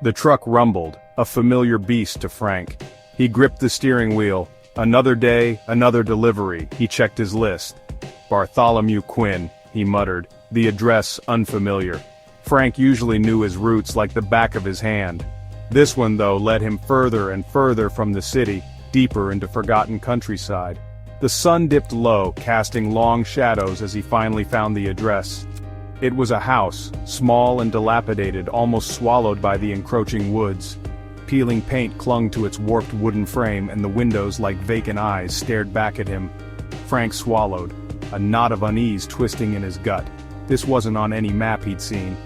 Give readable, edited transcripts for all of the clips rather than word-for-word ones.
The truck rumbled, a familiar beast to Frank. He gripped the steering wheel. Another day, another delivery. He checked his list. Bartholomew Quinn, he muttered, the address unfamiliar. Frank usually knew his routes like the back of his hand. This one, though, led him further and further from the city, deeper into forgotten countryside. The sun dipped low, casting long shadows as he finally found the address. It was a house, small and dilapidated, almost swallowed by the encroaching woods. Peeling paint clung to its warped wooden frame, and the windows, like vacant eyes, stared back at him. Frank swallowed, a knot of unease twisting in his gut. This wasn't on any map he'd seen.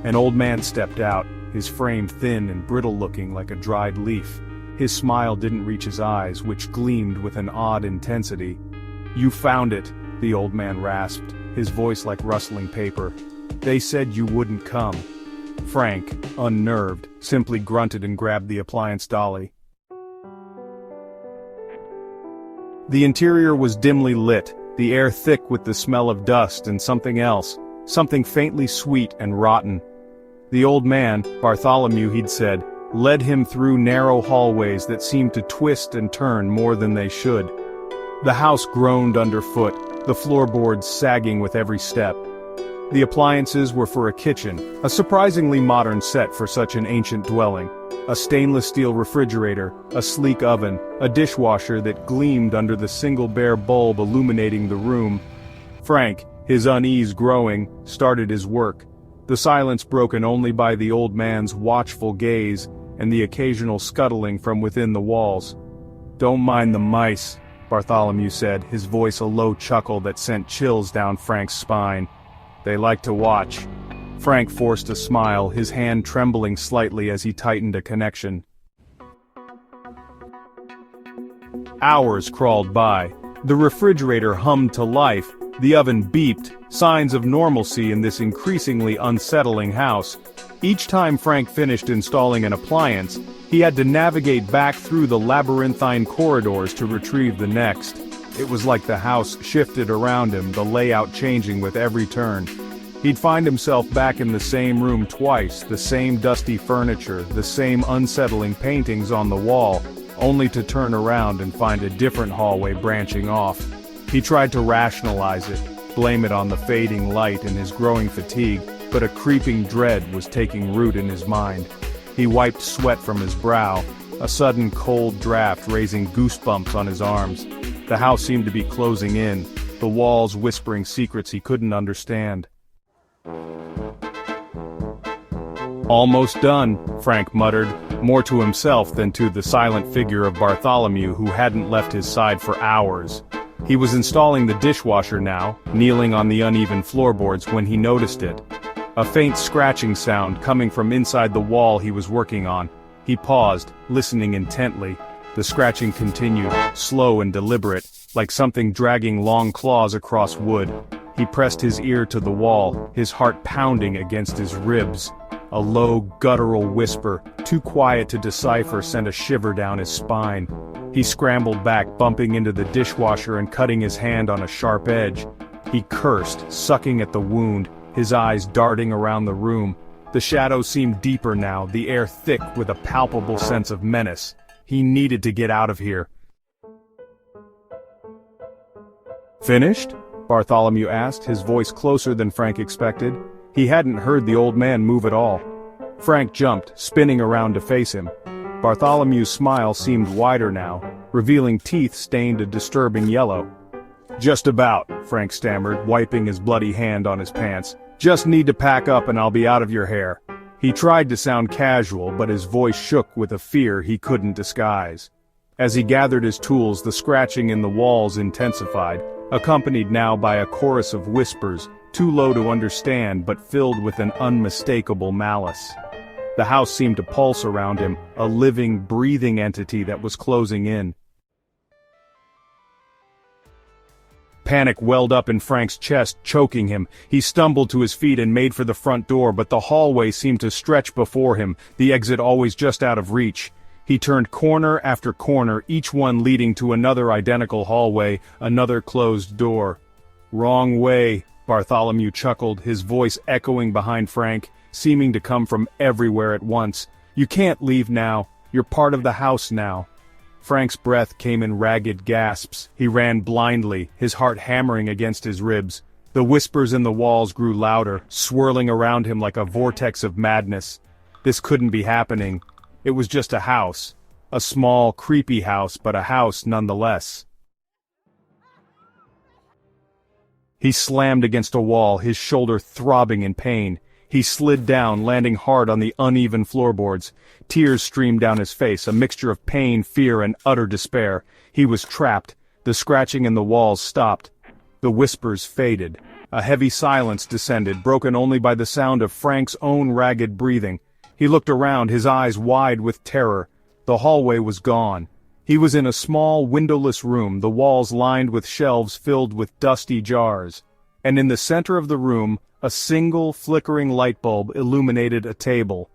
An old man stepped out, his frame thin and brittle-looking like a dried leaf. His smile didn't reach his eyes, which gleamed with an odd intensity. "You found it," the old man rasped, his voice like rustling paper. "They said you wouldn't come." Frank, unnerved, simply grunted and grabbed the appliance dolly. The interior was dimly lit, the air thick with the smell of dust and something else, something faintly sweet and rotten. The old man, Bartholomew he'd said, led him through narrow hallways that seemed to twist and turn more than they should. The house groaned underfoot, the floorboards sagging with every step. The appliances were for a kitchen, a surprisingly modern set for such an ancient dwelling. A stainless steel refrigerator, a sleek oven, a dishwasher that gleamed under the single bare bulb illuminating the room. Frank, his unease growing, started his work. The silence broken only by the old man's watchful gaze and the occasional scuttling from within the walls. "Don't mind the mice," Bartholomew said, his voice a low chuckle that sent chills down Frank's spine. "They like to watch." Frank forced a smile, his hand trembling slightly as he tightened a connection. Hours crawled by. The refrigerator hummed to life, the oven beeped, signs of normalcy in this increasingly unsettling house. Each time Frank finished installing an appliance, he had to navigate back through the labyrinthine corridors to retrieve the next. It was like the house shifted around him, the layout changing with every turn. He'd find himself back in the same room twice, the same dusty furniture, the same unsettling paintings on the wall, only to turn around and find a different hallway branching off. He tried to rationalize it, blame it on the fading light and his growing fatigue, but a creeping dread was taking root in his mind. He wiped sweat from his brow, a sudden cold draft raising goosebumps on his arms. The house seemed to be closing in, the walls whispering secrets he couldn't understand. "Almost done," Frank muttered, more to himself than to the silent figure of Bartholomew who hadn't left his side for hours. He was installing the dishwasher now, kneeling on the uneven floorboards when he noticed it. A faint scratching sound coming from inside the wall he was working on. He paused, listening intently. The scratching continued, slow and deliberate, like something dragging long claws across wood. He pressed his ear to the wall, his heart pounding against his ribs. A low, guttural whisper, too quiet to decipher, sent a shiver down his spine. He scrambled back, bumping into the dishwasher and cutting his hand on a sharp edge. He cursed, sucking at the wound, his eyes darting around the room. The shadows seemed deeper now, the air thick with a palpable sense of menace. He needed to get out of here. "Finished?" Bartholomew asked, his voice closer than Frank expected. He hadn't heard the old man move at all. Frank jumped, spinning around to face him. Bartholomew's smile seemed wider now, revealing teeth stained a disturbing yellow. "Just about," Frank stammered, wiping his bloody hand on his pants. "Just need to pack up and I'll be out of your hair." He tried to sound casual, but his voice shook with a fear he couldn't disguise. As he gathered his tools, the scratching in the walls intensified, accompanied now by a chorus of whispers, too low to understand but filled with an unmistakable malice. The house seemed to pulse around him, a living, breathing entity that was closing in. Panic welled up in Frank's chest, choking him. He stumbled to his feet and made for the front door, but the hallway seemed to stretch before him, the exit always just out of reach. He turned corner after corner, each one leading to another identical hallway, another closed door. "Wrong way," Bartholomew chuckled, his voice echoing behind Frank, seeming to come from everywhere at once. "You can't leave now. You're part of the house now." Frank's breath came in ragged gasps. He ran blindly, his heart hammering against his ribs. The whispers in the walls grew louder, swirling around him like a vortex of madness. This couldn't be happening. It was just a house. A small, creepy house, but a house nonetheless. He slammed against a wall, his shoulder throbbing in pain. He slid down, landing hard on the uneven floorboards. Tears streamed down his face, a mixture of pain, fear, and utter despair. He was trapped. The scratching in the walls stopped. The whispers faded. A heavy silence descended, broken only by the sound of Frank's own ragged breathing. He looked around, his eyes wide with terror. The hallway was gone. He was in a small, windowless room, the walls lined with shelves filled with dusty jars. And in the center of the room, a single flickering light bulb illuminated a table.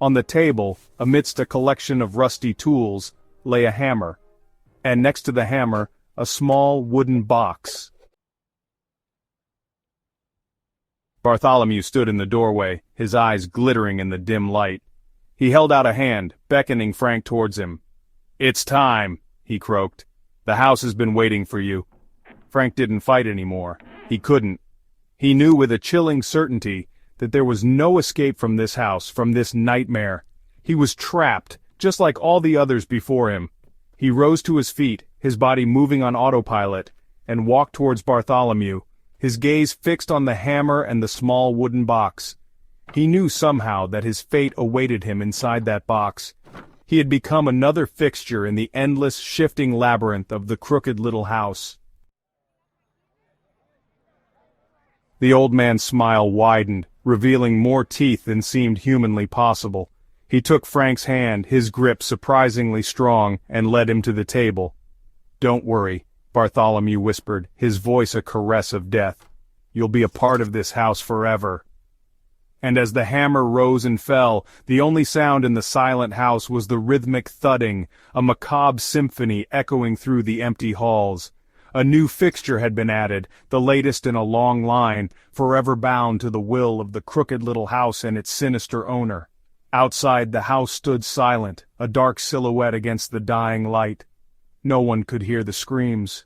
On the table, amidst a collection of rusty tools, lay a hammer. And next to the hammer, a small wooden box. Bartholomew stood in the doorway, his eyes glittering in the dim light. He held out a hand, beckoning Frank towards him. "It's time," he croaked. "The house has been waiting for you." Frank didn't fight anymore. He couldn't. He knew with a chilling certainty that there was no escape from this house, from this nightmare. He was trapped, just like all the others before him. He rose to his feet, his body moving on autopilot, and walked towards Bartholomew, his gaze fixed on the hammer and the small wooden box. He knew somehow that his fate awaited him inside that box. He had become another fixture in the endless, shifting labyrinth of the crooked little house. The old man's smile widened, revealing more teeth than seemed humanly possible. He took Frank's hand, his grip surprisingly strong, and led him to the table. "Don't worry," Bartholomew whispered, his voice a caress of death. "You'll be a part of this house forever." And as the hammer rose and fell, the only sound in the silent house was the rhythmic thudding, a macabre symphony echoing through the empty halls. A new fixture had been added, the latest in a long line, forever bound to the will of the crooked little house and its sinister owner. Outside, the house stood silent, a dark silhouette against the dying light. No one could hear the screams.